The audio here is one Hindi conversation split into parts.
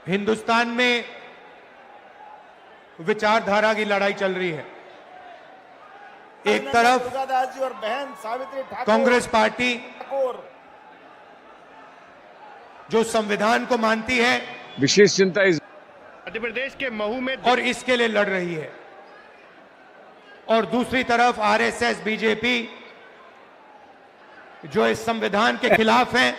हिंदुस्तान में विचारधारा की लड़ाई चल रही है। एक तरफ दुर्गादास जी और बहन सावित्री ठाकुर कांग्रेस पार्टी जो संविधान को मानती है, विशेष चिंता इस मध्य प्रदेश के महू में और इसके लिए लड़ रही है, और दूसरी तरफ आरएसएस बीजेपी जो इस संविधान के खिलाफ हैं।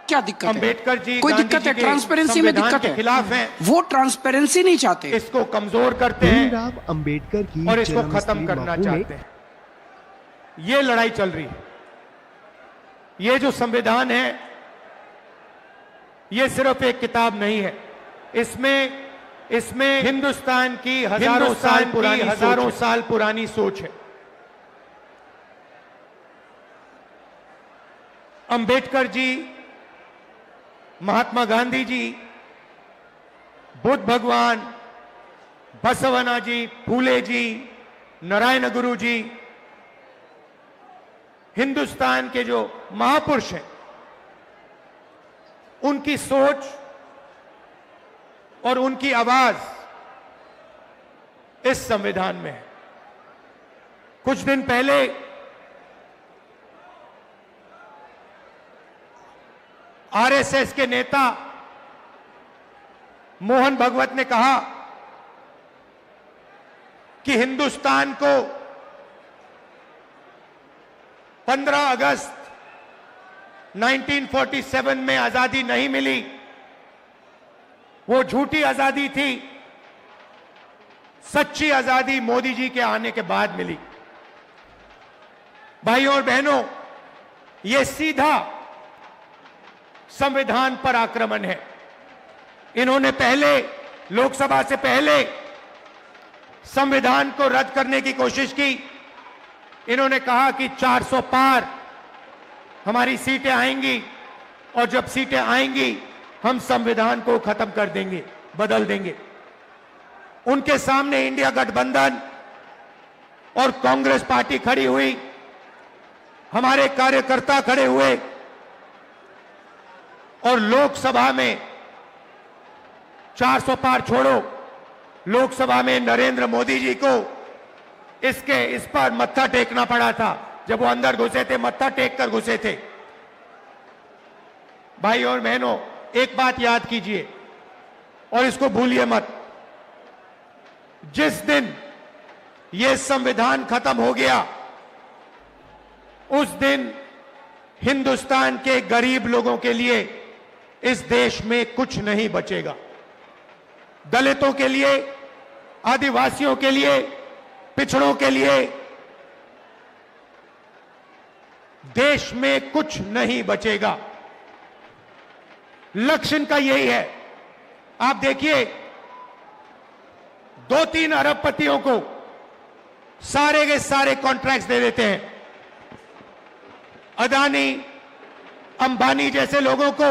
क्या दिक्कत है? अंबेडकर जी, कोई गांधी दिक्कत जी है? के ट्रांसपेरेंसी में संविधान दिक्कत के है? खिलाफ हैं। वो ट्रांसपेरेंसी नहीं चाहते। इसको कमजोर करते हैं भीमराव अंबेडकर की और इसको जन्मस्थली खत्म करना महू में चाहते हैं। ये लड़ाई चल रही है। ये जो संविधान है, ये सिर्फ एक किताब नहीं है। इसमें हिंदुस्तान की हजारों साल पुरानी सोच है। अंबेडकर जी, महात्मा गांधी जी, बुद्ध भगवान, बसवना जी, फूले जी, नारायण गुरु जी, हिंदुस्तान के जो महापुरुष हैं, उनकी सोच और उनकी आवाज इस संविधान में है। कुछ दिन पहले आरएसएस के नेता मोहन भगवत ने कहा कि हिंदुस्तान को 15 अगस्त 1947 में आजादी नहीं मिली, वो झूठी आजादी थी। सच्ची आजादी मोदी जी के आने के बाद मिली। भाइयों और बहनों, ये सीधा संविधान पर आक्रमण है। इन्होंने पहले, लोकसभा से पहले संविधान को रद्द करने की कोशिश की। इन्होंने कहा कि 400 पार हमारी सीटें आएंगी, और जब सीटें आएंगी हम संविधान को खत्म कर देंगे, बदल देंगे। उनके सामने इंडिया गठबंधन और कांग्रेस पार्टी खड़ी हुई, हमारे कार्यकर्ता खड़े हुए, और लोकसभा में 400 पार छोड़ो, लोकसभा में नरेंद्र मोदी जी को इस पर मत्था टेकना पड़ा था। जब वो अंदर घुसे थे, मत्था टेक कर घुसे थे। भाई और बहनों, एक बात याद कीजिए और इसको भूलिए मत। जिस दिन ये संविधान खत्म हो गया, उस दिन हिंदुस्तान के गरीब लोगों के लिए इस देश में कुछ नहीं बचेगा। दलितों के लिए, आदिवासियों के लिए, पिछड़ों के लिए देश में कुछ नहीं बचेगा। लक्ष्य इनका यही है। आप देखिए, 2-3 अरबपतियों को सारे के सारे कॉन्ट्रैक्ट्स दे देते हैं। अदानी, अंबानी जैसे लोगों को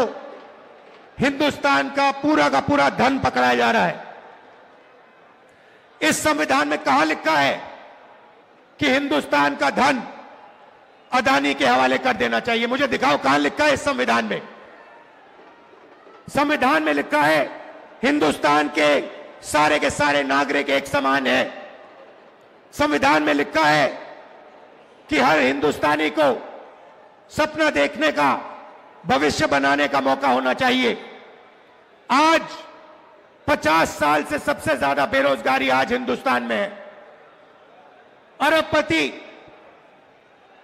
हिंदुस्तान का पूरा धन पकड़ाया जा रहा है। इस संविधान में कहां लिखा है कि हिंदुस्तान का धन अदानी के हवाले कर देना चाहिए? मुझे दिखाओ कहां लिखा है इस संविधान में। संविधान में लिखा है हिंदुस्तान के सारे नागरिक एक समान है। संविधान में लिखा है कि हर हिंदुस्तानी को सपना देखने का, भविष्य बनाने का मौका होना चाहिए। आज 50 साल से सबसे ज्यादा बेरोजगारी आज हिंदुस्तान में है। अरबपति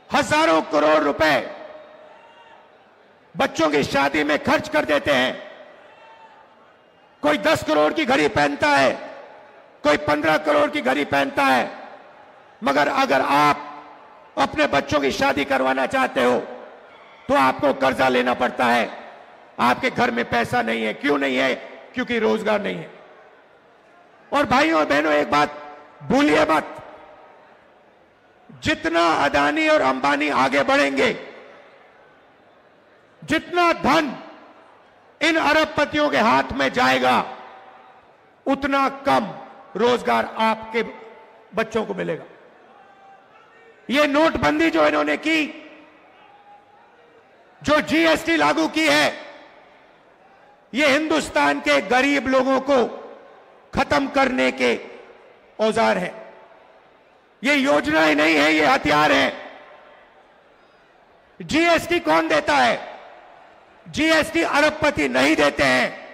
हजारों करोड़ रुपए बच्चों की शादी में खर्च कर देते हैं। कोई 10 करोड़ की घड़ी पहनता है, कोई 15 करोड़ की घड़ी पहनता है, मगर अगर आप अपने बच्चों की शादी करवाना चाहते हो तो आपको कर्जा लेना पड़ता है। आपके घर में पैसा नहीं है। क्यों नहीं है? क्योंकि रोजगार नहीं है। और भाइयों और बहनों, एक बात भूलिए मत, जितना अदानी और अंबानी आगे बढ़ेंगे, जितना धन इन अरबपतियों के हाथ में जाएगा, उतना कम रोजगार आपके बच्चों को मिलेगा। ये नोटबंदी जो इन्होंने की, जो जीएसटी लागू की है, ये हिंदुस्तान के गरीब लोगों को खत्म करने के औजार हैं। ये योजनाएं नहीं है, ये हथियार हैं। जीएसटी कौन देता है? जीएसटी अरबपति नहीं देते हैं।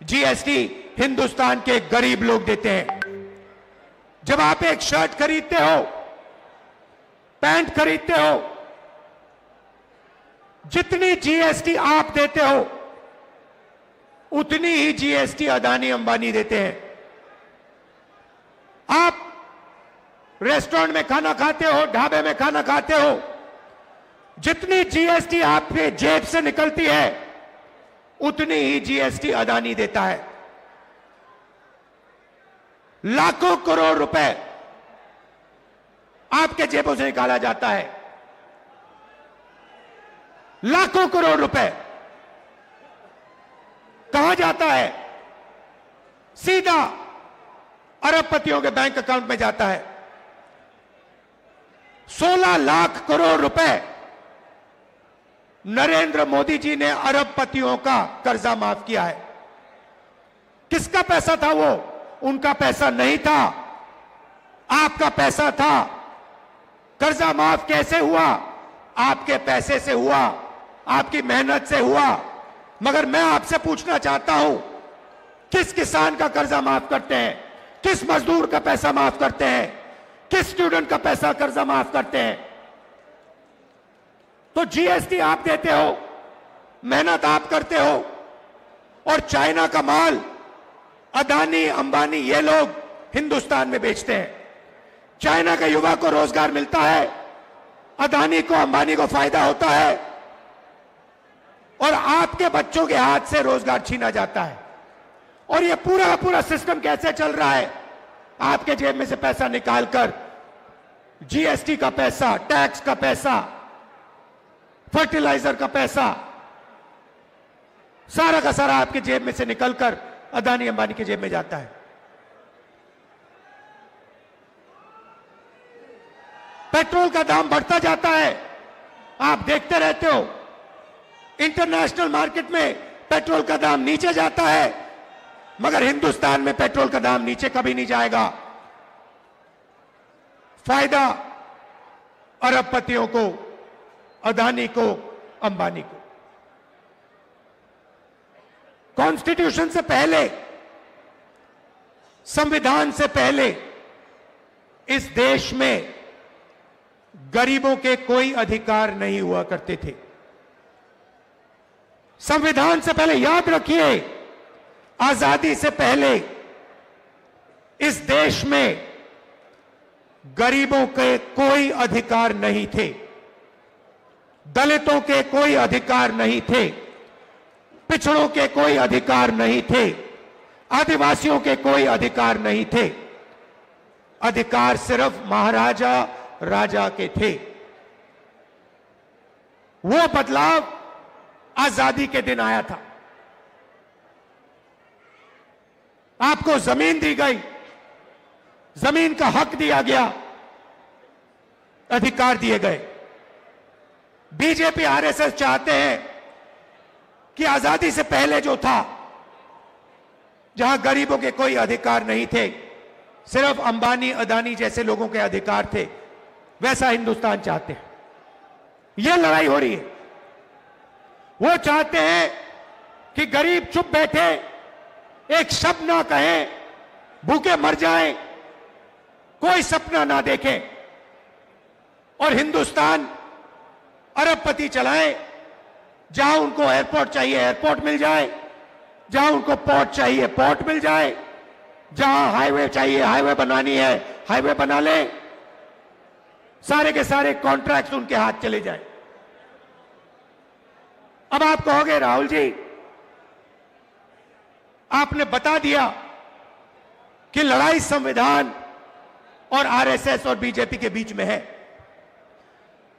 जीएसटी हिंदुस्तान के गरीब लोग देते हैं। जब आप एक शर्ट खरीदते हो, पैंट खरीदते हो, जितनी जीएसटी आप देते हो उतनी ही जीएसटी अदानी अंबानी देते हैं। आप रेस्टोरेंट में खाना खाते हो, ढाबे में खाना खाते हो, जितनी जीएसटी आपके जेब से निकलती है उतनी ही जीएसटी अदानी देता है। लाखों करोड़ रुपए आपके जेबों से निकाला जाता है। लाखों करोड़ रुपए कहां जाता है? सीधा अरबपतियों के बैंक अकाउंट में जाता है। 16 लाख करोड़ रुपए नरेंद्र मोदी जी ने अरबपतियों का कर्जा माफ किया है। किसका पैसा था वो? उनका पैसा नहीं था, आपका पैसा था। कर्जा माफ कैसे हुआ? आपके पैसे से हुआ, आपकी मेहनत से हुआ। मगर मैं आपसे पूछना चाहता हूं, किस किसान का कर्जा माफ करते हैं? किस मजदूर का पैसा माफ करते हैं? किस स्टूडेंट का पैसा कर्जा माफ करते हैं? तो जीएसटी आप देते हो, मेहनत आप करते हो, और चाइना का माल अदानी अंबानी ये लोग हिंदुस्तान में बेचते हैं। चाइना के युवा को रोजगार मिलता है, अदानी को अंबानी को फायदा होता है, और आपके बच्चों के हाथ से रोजगार छीना जाता है। और ये पूरा का पूरा सिस्टम कैसे चल रहा है? आपके जेब में से पैसा निकालकर जीएसटी का पैसा, टैक्स का पैसा, फर्टिलाइजर का पैसा, सारा का सारा आपके जेब में से निकलकर अदानी अंबानी की जेब में जाता है। पेट्रोल का दाम बढ़ता जाता है, आप देखते रहते हो। इंटरनेशनल मार्केट में पेट्रोल का दाम नीचे जाता है, मगर हिंदुस्तान में पेट्रोल का दाम नीचे कभी नहीं जाएगा। फायदा अरबपतियों को, अदानी को, अंबानी को। कॉन्स्टिट्यूशन से पहले, संविधान से पहले इस देश में गरीबों के कोई अधिकार नहीं हुआ करते थे। संविधान से पहले, याद रखिए, आजादी से पहले इस देश में गरीबों के कोई अधिकार नहीं थे, दलितों के कोई अधिकार नहीं थे, पिछड़ों के कोई अधिकार नहीं थे, आदिवासियों के कोई अधिकार नहीं थे। अधिकार सिर्फ महाराजा राजा के थे। वो बदलाव आजादी के दिन आया था। आपको जमीन दी गई, जमीन का हक दिया गया, अधिकार दिए गए। बीजेपी आरएसएस चाहते हैं कि आजादी से पहले जो था, जहां गरीबों के कोई अधिकार नहीं थे, सिर्फ अंबानी अदानी जैसे लोगों के अधिकार थे, वैसा हिंदुस्तान चाहते हैं। यह लड़ाई हो रही है। वो चाहते हैं कि गरीब चुप बैठे, एक शब्द ना कहें, भूखे मर जाएं, कोई सपना ना देखें, और हिंदुस्तान अरबपति चलाएं। जहां उनको एयरपोर्ट चाहिए एयरपोर्ट मिल जाए, जहां उनको पोर्ट चाहिए पोर्ट मिल जाए, जहां हाईवे चाहिए हाईवे बनानी है हाईवे बना ले, सारे के सारे कॉन्ट्रैक्ट्स उनके हाथ चले जाए। अब आप कहोगे राहुल जी, आपने बता दिया कि लड़ाई संविधान और आरएसएस और बीजेपी के बीच में है।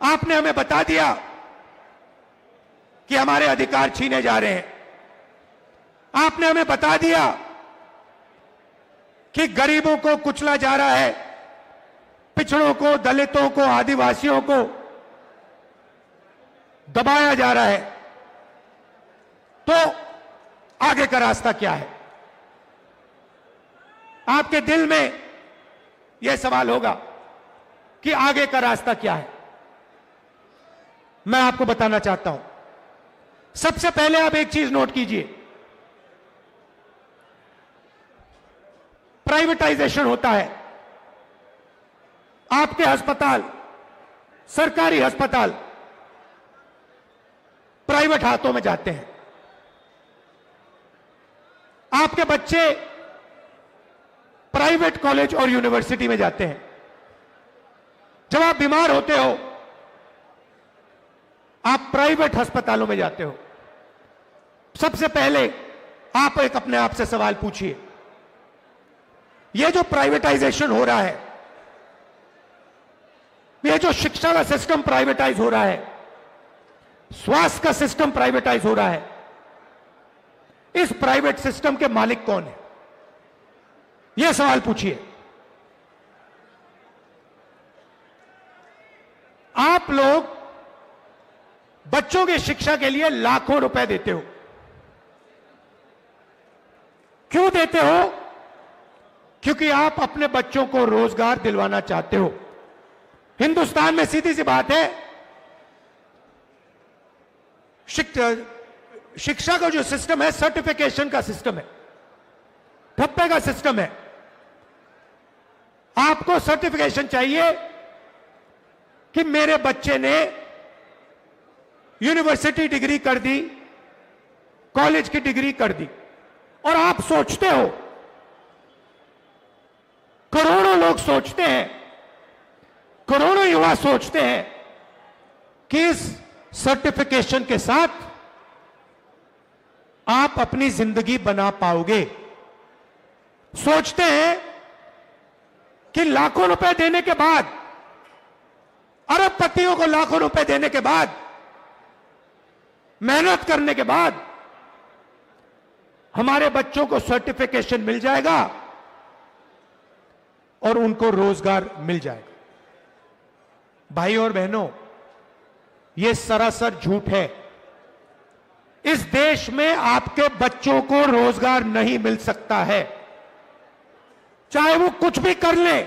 आपने हमें बता दिया कि हमारे अधिकार छीने जा रहे हैं। आपने हमें बता दिया कि गरीबों को कुचला जा रहा है, पिछड़ों को, दलितों को, आदिवासियों को दबाया जा रहा है। तो आगे का रास्ता क्या है? आपके दिल में यह सवाल होगा कि आगे का रास्ता क्या है। मैं आपको बताना चाहता हूं। सबसे पहले आप एक चीज नोट कीजिए, प्राइवेटाइजेशन होता है। आपके अस्पताल, सरकारी अस्पताल प्राइवेट हाथों में जाते हैं। आपके बच्चे प्राइवेट कॉलेज और यूनिवर्सिटी में जाते हैं। जब आप बीमार होते हो, आप प्राइवेट अस्पतालों में जाते हो। सबसे पहले आप एक अपने आप से सवाल पूछिए, यह जो प्राइवेटाइजेशन हो रहा है, यह जो शिक्षा का सिस्टम प्राइवेटाइज हो रहा है, स्वास्थ्य का सिस्टम प्राइवेटाइज हो रहा है, इस प्राइवेट सिस्टम के मालिक कौन है? यह सवाल पूछिए। आप लोग बच्चों की शिक्षा के लिए लाखों रुपए देते हो। क्यों देते हो? क्योंकि आप अपने बच्चों को रोजगार दिलवाना चाहते हो। हिंदुस्तान में सीधी सी बात है, शिक्षा का जो सिस्टम है, सर्टिफिकेशन का सिस्टम है, ठप्पे का सिस्टम है। आपको सर्टिफिकेशन चाहिए कि मेरे बच्चे ने यूनिवर्सिटी डिग्री कर दी, कॉलेज की डिग्री कर दी, और आप सोचते हो, करोड़ों लोग सोचते हैं, करोड़ों युवा सोचते हैं कि इस सर्टिफिकेशन के साथ आप अपनी जिंदगी बना पाओगे। सोचते हैं कि लाखों रुपए देने के बाद, अरबपतियों को लाखों रुपए देने के बाद, मेहनत करने के बाद हमारे बच्चों को सर्टिफिकेशन मिल जाएगा और उनको रोजगार मिल जाएगा। भाई और बहनों, यह सरासर झूठ है। इस देश में आपके बच्चों को रोजगार नहीं मिल सकता है, चाहे वो कुछ भी कर ले।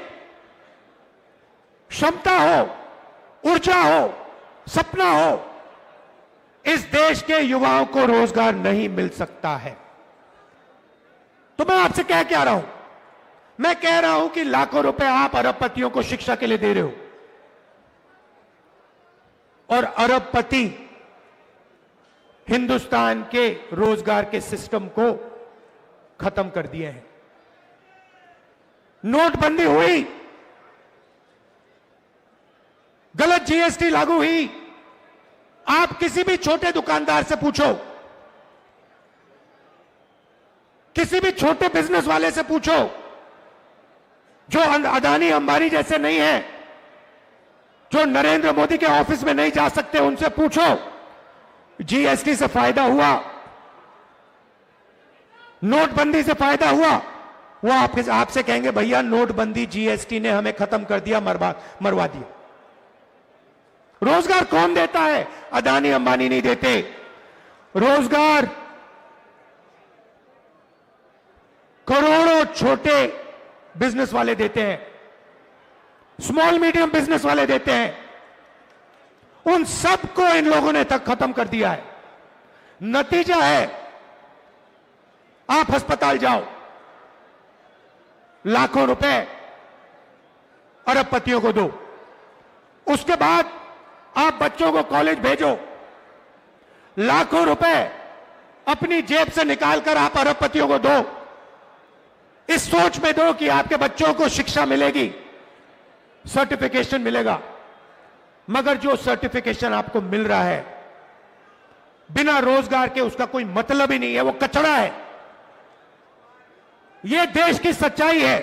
क्षमता हो, ऊर्जा हो, सपना हो, इस देश के युवाओं को रोजगार नहीं मिल सकता है। तो मैं आपसे क्या रहा हूं? मैं कह रहा हूं कि लाखों रुपए आप अरबपतियों को शिक्षा के लिए दे रहे हो, और अरबपति हिंदुस्तान के रोजगार के सिस्टम को खत्म कर दिए हैं। नोटबंदी हुई, गलत जीएसटी लागू हुई। आप किसी भी छोटे दुकानदार से पूछो, किसी भी छोटे बिजनेस वाले से पूछो, जो अदानी अंबानी जैसे नहीं है, जो नरेंद्र मोदी के ऑफिस में नहीं जा सकते, उनसे पूछो जीएसटी से फायदा हुआ, नोटबंदी से फायदा हुआ? वो आपसे कहेंगे भैया नोटबंदी, जीएसटी ने हमें खत्म कर दिया, मरवा दिया। रोजगार कौन देता है? अदानी अंबानी नहीं देते। रोजगार करोड़ों छोटे बिजनेस वाले देते हैं, स्मॉल मीडियम बिजनेस वाले देते हैं। उन सबको इन लोगों ने तक खत्म कर दिया है। नतीजा है, आप अस्पताल जाओ, लाखों रुपए अरबपतियों को दो, उसके बाद आप बच्चों को कॉलेज भेजो, लाखों रुपए अपनी जेब से निकालकर आप अरबपतियों को दो, इस सोच में दो कि आपके बच्चों को शिक्षा मिलेगी, सर्टिफिकेशन मिलेगा। मगर जो सर्टिफिकेशन आपको मिल रहा है बिना रोजगार के, उसका कोई मतलब ही नहीं है, वो कचरा है। यह देश की सच्चाई है।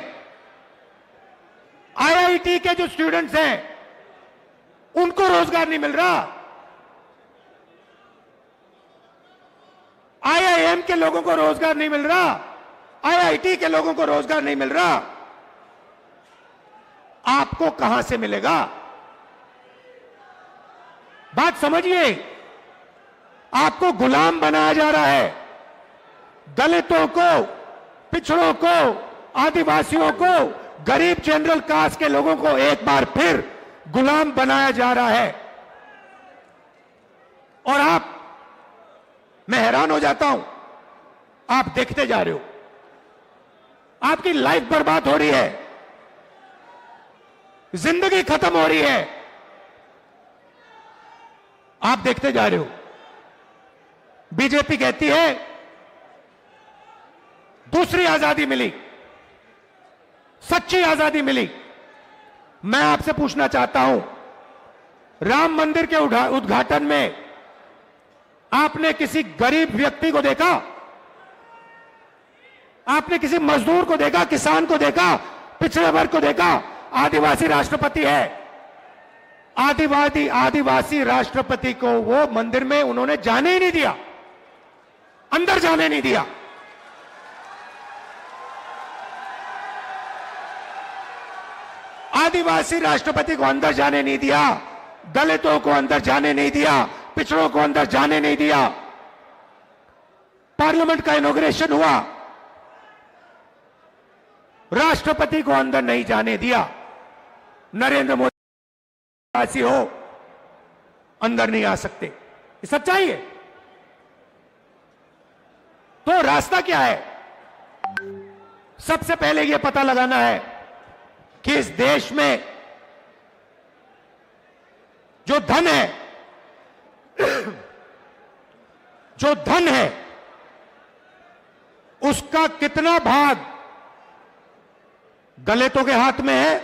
आईआईटी के जो स्टूडेंट्स हैं उनको रोजगार नहीं मिल रहा, आईआईएम के लोगों को रोजगार नहीं मिल रहा, आईआईटी के लोगों को रोजगार नहीं मिल रहा। आपको कहां से मिलेगा? बात समझिए, आपको गुलाम बनाया जा रहा है। दलितों को, पिछड़ों को, आदिवासियों को, गरीब जनरल कास्ट के लोगों को एक बार फिर गुलाम बनाया जा रहा है। और मैं हैरान हो जाता हूं, आप देखते जा रहे हो, आपकी लाइफ बर्बाद हो रही है, जिंदगी खत्म हो रही है, आप देखते जा रहे हो। बीजेपी कहती है दूसरी आजादी मिली, सच्ची आजादी मिली। मैं आपसे पूछना चाहता हूं, राम मंदिर के उद्घाटन में आपने किसी गरीब व्यक्ति को देखा? आपने किसी मजदूर को देखा, किसान को देखा, पिछड़े वर्ग को देखा? आदिवासी राष्ट्रपति है, आदिवासी राष्ट्रपति को वो मंदिर में उन्होंने जाने ही नहीं दिया, अंदर जाने नहीं दिया। आदिवासी राष्ट्रपति को अंदर जाने नहीं दिया, दलितों को अंदर जाने नहीं दिया, पिछड़ों को अंदर जाने नहीं दिया। पार्लियामेंट का इनॉग्रेशन हुआ, राष्ट्रपति को अंदर नहीं जाने दिया। नरेंद्र मोदी ऐसी हो, अंदर नहीं आ सकते, ये सच्चाई है। तो रास्ता क्या है? सबसे पहले यह पता लगाना है कि इस देश में जो धन है, जो धन है, उसका कितना भाग दलितों के हाथ में है,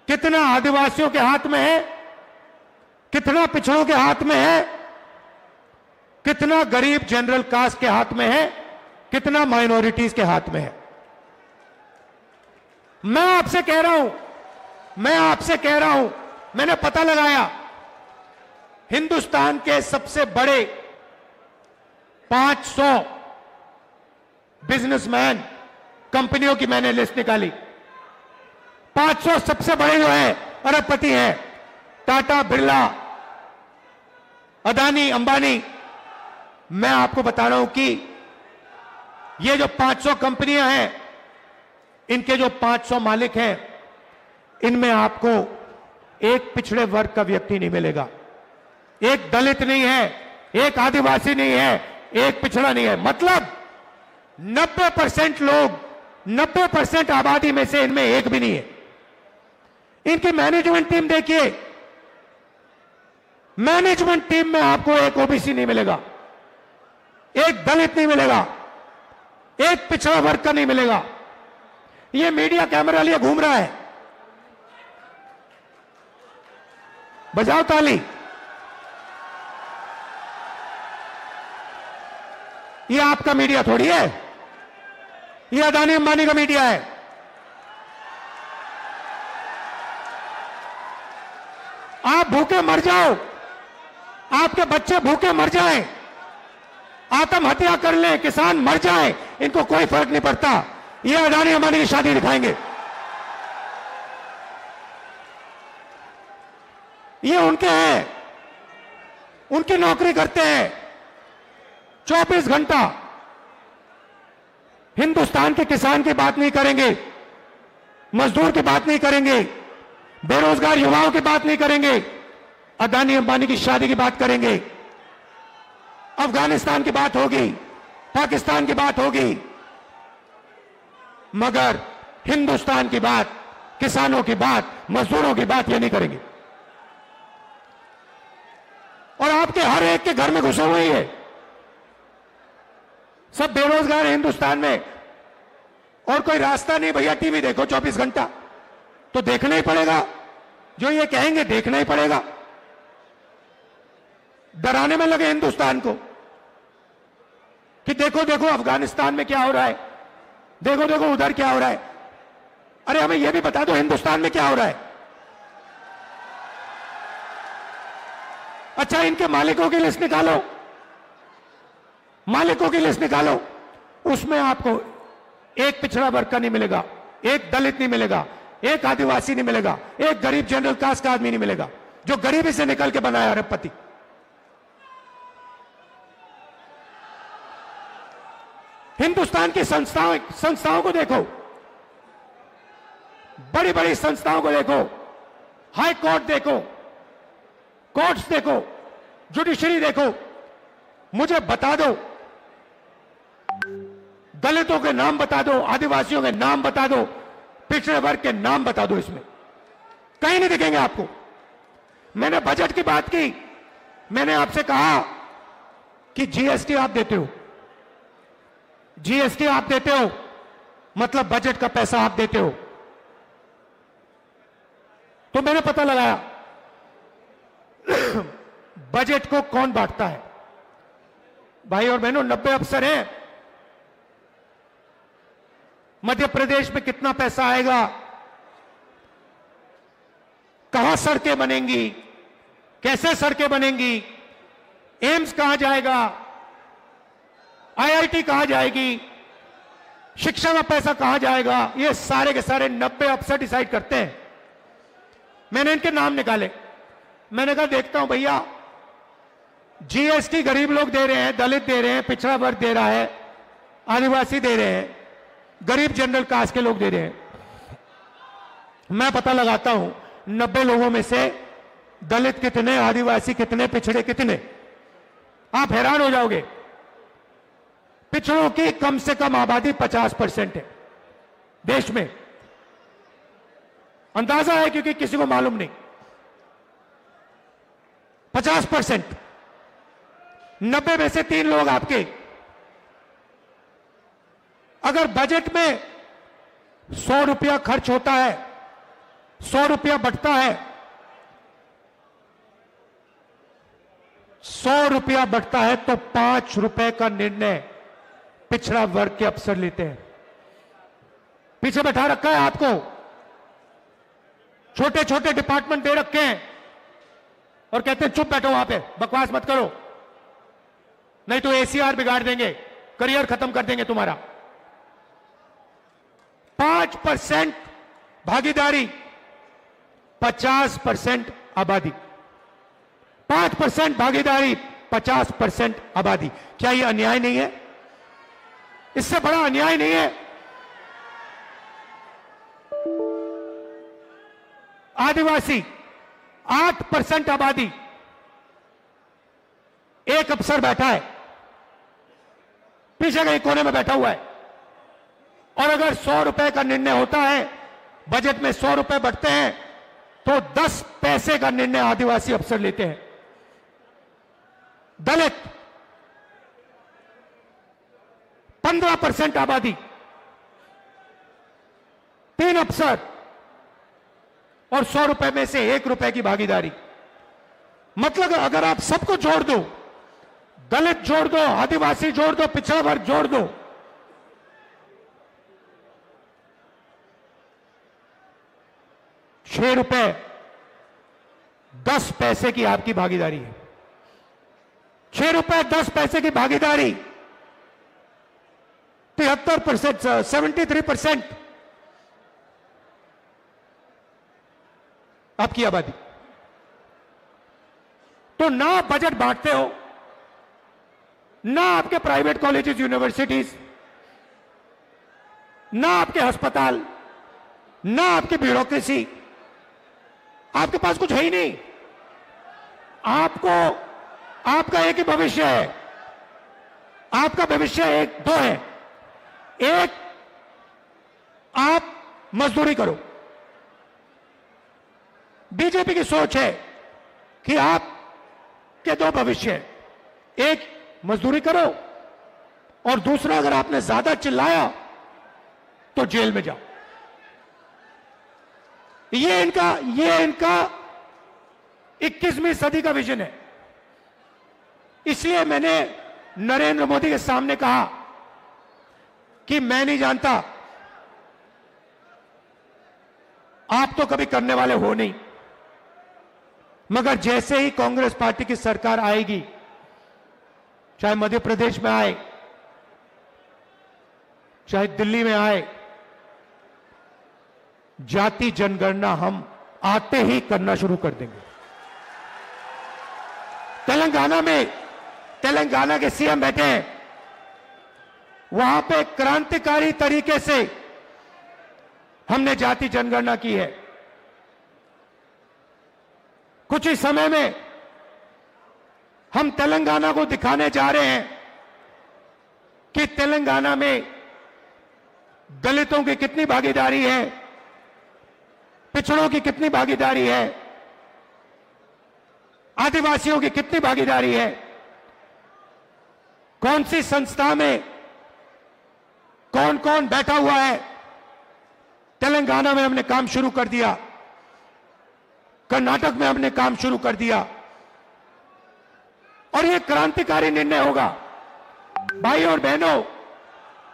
कितना आदिवासियों के हाथ में है, कितना पिछड़ों के हाथ में है, कितना गरीब जनरल कास्ट के हाथ में है, कितना माइनॉरिटीज के हाथ में है। मैं आपसे कह रहा हूं, मैंने पता लगाया, हिंदुस्तान के सबसे बड़े 500 बिजनेसमैन, कंपनियों की मैंने लिस्ट निकाली। 500 सबसे बड़े जो हैं अरबपति हैं, टाटा, बिरला, अदानी, अंबानी। मैं आपको बता रहा हूं कि ये जो 500 कंपनियां हैं, इनके जो 500 मालिक हैं, इनमें आपको एक पिछड़े वर्ग का व्यक्ति नहीं मिलेगा, एक दलित नहीं है, एक आदिवासी नहीं है, एक पिछड़ा नहीं है। मतलब 90% लोग, 90% आबादी में से इनमें एक भी नहीं है। इनकी मैनेजमेंट टीम देखिए, मैनेजमेंट टीम में आपको एक ओबीसी नहीं मिलेगा, एक दलित नहीं मिलेगा, एक पिछड़ा वर्ग का नहीं मिलेगा। ये मीडिया कैमरा लिए घूम रहा है, बजाओ ताली। ये आपका मीडिया थोड़ी है, ये अदानी अंबानी का मीडिया है। आप भूखे मर जाओ, आपके बच्चे भूखे मर जाएं, आत्महत्या कर लें, किसान मर जाएं, इनको कोई फर्क नहीं पड़ता। ये अदानी अंबानी की शादी दिखाएंगे, ये उनके हैं, उनकी नौकरी करते हैं 24 घंटा। हिंदुस्तान के किसान की बात नहीं करेंगे, मजदूर की बात नहीं करेंगे, बेरोजगार युवाओं की बात नहीं करेंगे, अदानी अंबानी की शादी की बात करेंगे, अफगानिस्तान की बात होगी, पाकिस्तान की बात होगी, मगर हिंदुस्तान की बात, किसानों की बात, मजदूरों की बात ये नहीं करेंगे। और आपके हर एक के घर में घुसे हुए है, सब बेरोजगार है हिंदुस्तान में, और कोई रास्ता नहीं। भैया टीवी देखो 24 घंटा, तो देखना ही पड़ेगा, जो ये कहेंगे देखना ही पड़ेगा। डराने में लगे हिंदुस्तान को कि देखो देखो अफगानिस्तान में क्या हो रहा है, देखो देखो उधर क्या हो रहा है। अरे हमें यह भी बता दो हिंदुस्तान में क्या हो रहा है। अच्छा, इनके मालिकों की लिस्ट निकालो, मालिकों की लिस्ट निकालो, उसमें आपको एक पिछड़ा वर्ग का नहीं मिलेगा, एक दलित नहीं मिलेगा, एक आदिवासी नहीं मिलेगा, एक गरीब जनरल कास्ट का आदमी नहीं मिलेगा, जो गरीबी से निकल के बनाया अरबपति। हिंदुस्तान की संस्थाओं को देखो, बड़ी बड़ी संस्थाओं को देखो, हाई कोर्ट देखो, कोर्ट्स देखो, जुडिशरी देखो, मुझे बता दो, दलितों के नाम बता दो, आदिवासियों के नाम बता दो, पिछड़े वर्ग के नाम बता दो, इसमें कहीं नहीं दिखेंगे आपको। मैंने बजट की बात की, मैंने आपसे कहा कि जीएसटी आप देते हो, जीएसटी आप देते हो, मतलब बजट का पैसा आप देते हो। तो मैंने पता लगाया बजट को कौन बांटता है। भाई और बहनों, 90 अफसर हैं। मध्य प्रदेश में कितना पैसा आएगा, कहां सड़कें बनेंगी, कैसे सड़कें बनेंगी, एम्स कहां जाएगा, आईआईटी कहां जाएगी, शिक्षा का पैसा कहां जाएगा, ये सारे के सारे 90 अफसर डिसाइड करते हैं। मैंने इनके नाम निकाले, मैंने कहा देखता हूं भैया, जीएसटी गरीब लोग दे रहे हैं, दलित दे रहे हैं, पिछड़ा वर्ग दे रहा है, आदिवासी दे रहे हैं, गरीब जनरल कास्ट के लोग दे रहे हैं। मैं पता लगाता हूं 90 लोगों में से दलित कितने, आदिवासी कितने, पिछड़े कितने, आप हैरान हो जाओगे। पिछड़ों की कम से कम आबादी 50% है देश में। अंदाजा है क्योंकि किसी को मालूम नहीं। 50%, 90 में से 3 लोग आपके। अगर बजट में 100 रुपया खर्च होता है, 100 रुपया बटता है, 100 रुपया बटता है, तो 5 रुपए का निर्णय पिछड़ा वर्ग के अफसर लेते हैं। पीछे बैठा रखा है आपको, छोटे छोटे डिपार्टमेंट दे रखे हैं और कहते हैं चुप बैठो वहां पे, बकवास मत करो, नहीं तो एसीआर बिगाड़ देंगे, करियर खत्म कर देंगे तुम्हारा। 5% भागीदारी, 50% आबादी। 5% भागीदारी, 50% आबादी। क्या यह अन्याय नहीं है? इससे बड़ा अन्याय नहीं है। आदिवासी 8% आबादी, एक अफसर बैठा है, पीछे कहीं कोने में बैठा हुआ है, और अगर 100 रुपए का निर्णय होता है, बजट में 100 रुपए बढ़ते हैं, तो 10 पैसे का निर्णय आदिवासी अफसर लेते हैं। दलित 15% आबादी, 3 अफसर और 100 रुपए में से 1 रुपए की भागीदारी। मतलब अगर आप सबको जोड़ दो, दलित जोड़ दो, आदिवासी जोड़ दो, पिछड़ा वर्ग जोड़ दो, ₹6 10 पैसे की आपकी भागीदारी है। ₹6 10 पैसे की भागीदारी, 73%, 73% आपकी आबादी। तो ना आप बजट बांटते हो, ना आपके प्राइवेट कॉलेजेस, यूनिवर्सिटीज, ना आपके अस्पताल, ना आपकी ब्यूरोक्रेसी, आपके पास कुछ है ही नहीं। आपको आपका एक ही भविष्य है, आपका भविष्य एक दो है। एक, आप मजदूरी करो। बीजेपी की सोच है कि आप के 2 भविष्य है, एक मजदूरी करो और दूसरा, अगर आपने ज्यादा चिल्लाया तो जेल में जाओ। ये इनका 21वीं सदी का विजन है। इसलिए मैंने नरेंद्र मोदी के सामने कहा कि मैं नहीं जानता, आप तो कभी करने वाले हो नहीं, मगर जैसे ही कांग्रेस पार्टी की सरकार आएगी, चाहे मध्य प्रदेश में आए, चाहे दिल्ली में आए, जाति जनगणना हम आते ही करना शुरू कर देंगे। तेलंगाना के सीएम बैठे हैं, वहां पे क्रांतिकारी तरीके से हमने जाति जनगणना की है। कुछ ही समय में हम तेलंगाना को दिखाने जा रहे हैं कि तेलंगाना में दलितों की कितनी भागीदारी है, पिछड़ों की कितनी भागीदारी है, आदिवासियों की कितनी भागीदारी है, कौन सी संस्था में कौन कौन बैठा हुआ है। तेलंगाना में हमने काम शुरू कर दिया, कर्नाटक में हमने काम शुरू कर दिया और यह क्रांतिकारी निर्णय होगा। भाई और बहनों,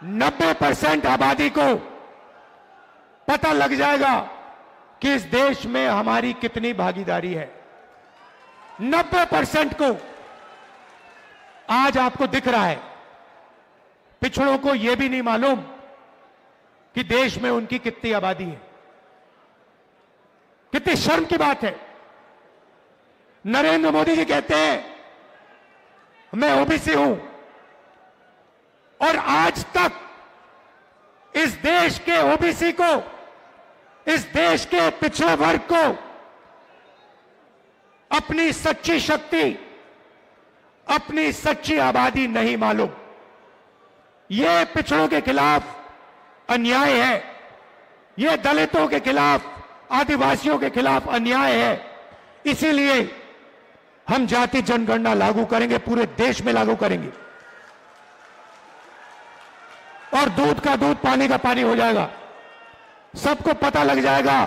90% आबादी को पता लग जाएगा कि इस देश में हमारी कितनी भागीदारी है। 90% को आज आपको दिख रहा है। पिछड़ों को यह भी नहीं मालूम कि देश में उनकी कितनी आबादी है। कितनी शर्म की बात है। नरेंद्र मोदी जी कहते हैं मैं ओबीसी हूं और आज तक इस देश के ओबीसी को, इस देश के पिछड़े वर्ग को अपनी सच्ची शक्ति, अपनी सच्ची आबादी नहीं मालूम। यह पिछड़ों के खिलाफ अन्याय है, यह दलितों के खिलाफ, आदिवासियों के खिलाफ अन्याय है। इसीलिए हम जाति जनगणना लागू करेंगे, पूरे देश में लागू करेंगे और दूध का दूध, पानी का पानी हो जाएगा। सबको पता लग जाएगा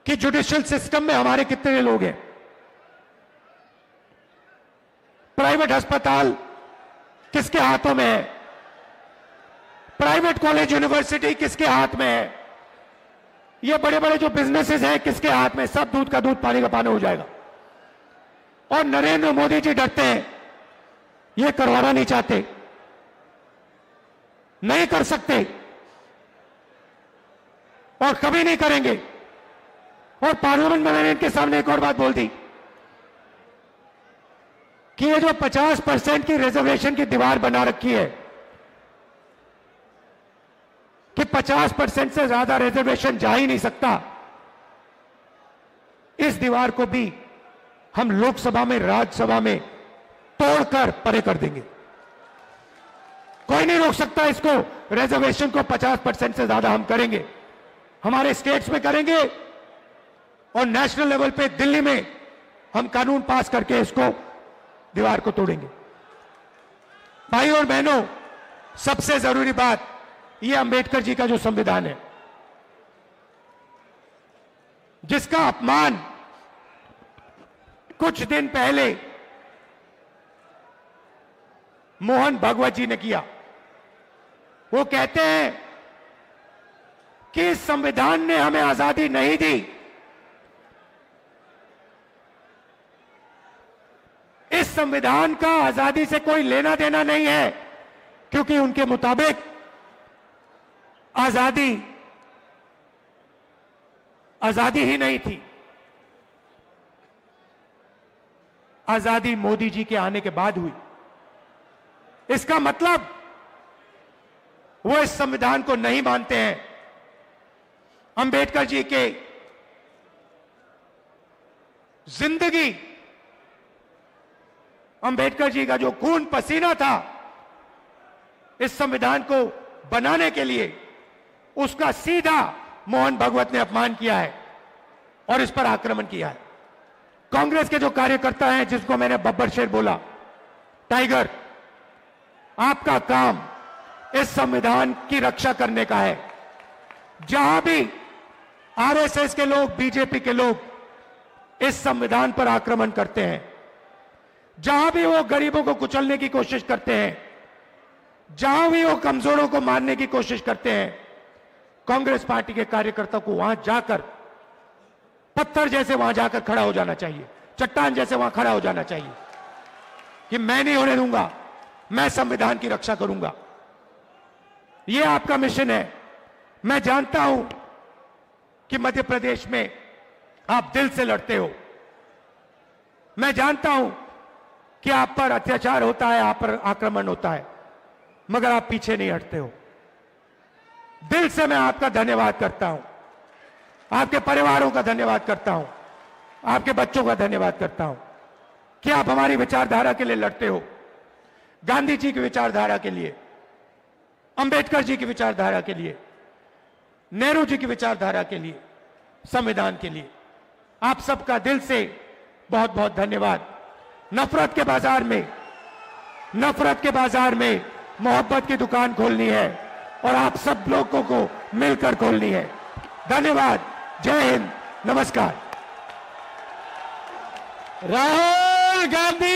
कि जुडिशियल सिस्टम में हमारे कितने लोग हैं। प्राइवेट अस्पताल किसके हाथों में है, प्राइवेट कॉलेज यूनिवर्सिटी किसके हाथ में है, ये बड़े बड़े जो बिजनेसेस हैं किसके हाथ में। सब दूध का दूध, पानी का पानी हो जाएगा। और नरेंद्र मोदी जी डरते हैं, ये करवाना नहीं चाहते, नहीं कर सकते और कभी नहीं करेंगे। और पार्लियामेंट में मैंने इनके सामने एक और बात बोल दी कि ये जो 50% की रिजर्वेशन की दीवार बना रखी है कि 50% से ज्यादा रिजर्वेशन जा ही नहीं सकता, इस दीवार को भी हम लोकसभा में, राज्यसभा में तोड़कर परे कर देंगे। कोई नहीं रोक सकता इसको। रिजर्वेशन को 50% से ज्यादा हम करेंगे, हमारे स्टेट्स में करेंगे और नेशनल लेवल पे दिल्ली में हम कानून पास करके इसको, दीवार को तोड़ेंगे। भाई और बहनों, सबसे जरूरी बात, यह अंबेडकर जी का जो संविधान है, जिसका अपमान कुछ दिन पहले मोहन भागवत जी ने किया। वो कहते हैं कि इस संविधान ने हमें आजादी नहीं दी, इस संविधान का आजादी से कोई लेना देना नहीं है, क्योंकि उनके मुताबिक आजादी ही नहीं थी। आजादी मोदी जी के आने के बाद हुई। इसका मतलब वो इस संविधान को नहीं मानते हैं। अंबेडकर जी के जिंदगी, अंबेडकर जी का जो खून पसीना था इस संविधान को बनाने के लिए, उसका सीधा मोहन भागवत ने अपमान किया है और इस पर आक्रमण किया है। कांग्रेस के जो कार्यकर्ता हैं, जिसको मैंने बब्बर शेर बोला, टाइगर, आपका काम इस संविधान की रक्षा करने का है। जहां भी आरएसएस के लोग, बीजेपी के लोग इस संविधान पर आक्रमण करते हैं, जहां भी वो गरीबों को कुचलने की कोशिश करते हैं, जहां भी वो कमजोरों को मारने की कोशिश करते हैं, कांग्रेस पार्टी के कार्यकर्ता को वहां जाकर, पत्थर जैसे वहां जाकर खड़ा हो जाना चाहिए, चट्टान जैसे वहां खड़ा हो जाना चाहिए कि मैं नहीं होने दूंगा, मैं संविधान की रक्षा करूंगा। यह आपका मिशन है। मैं जानता हूं कि मध्य प्रदेश में आप दिल से लड़ते हो। मैं जानता हूं कि आप पर अत्याचार होता है, आप पर आक्रमण होता है, मगर आप पीछे नहीं हटते हो। दिल से मैं आपका धन्यवाद करता हूं, आपके परिवारों का धन्यवाद करता हूं, आपके बच्चों का धन्यवाद करता हूं कि आप हमारी विचारधारा के लिए लड़ते हो। गांधी जी की विचारधारा के लिए, अंबेडकर जी की विचारधारा के लिए, नेहरू जी की विचारधारा के लिए, संविधान के लिए। आप सबका दिल से बहुत बहुत धन्यवाद। नफरत के बाजार में मोहब्बत की दुकान खोलनी है और आप सब लोगों को मिलकर खोलनी है। धन्यवाद। जय हिंद। नमस्कार। राहुल गांधी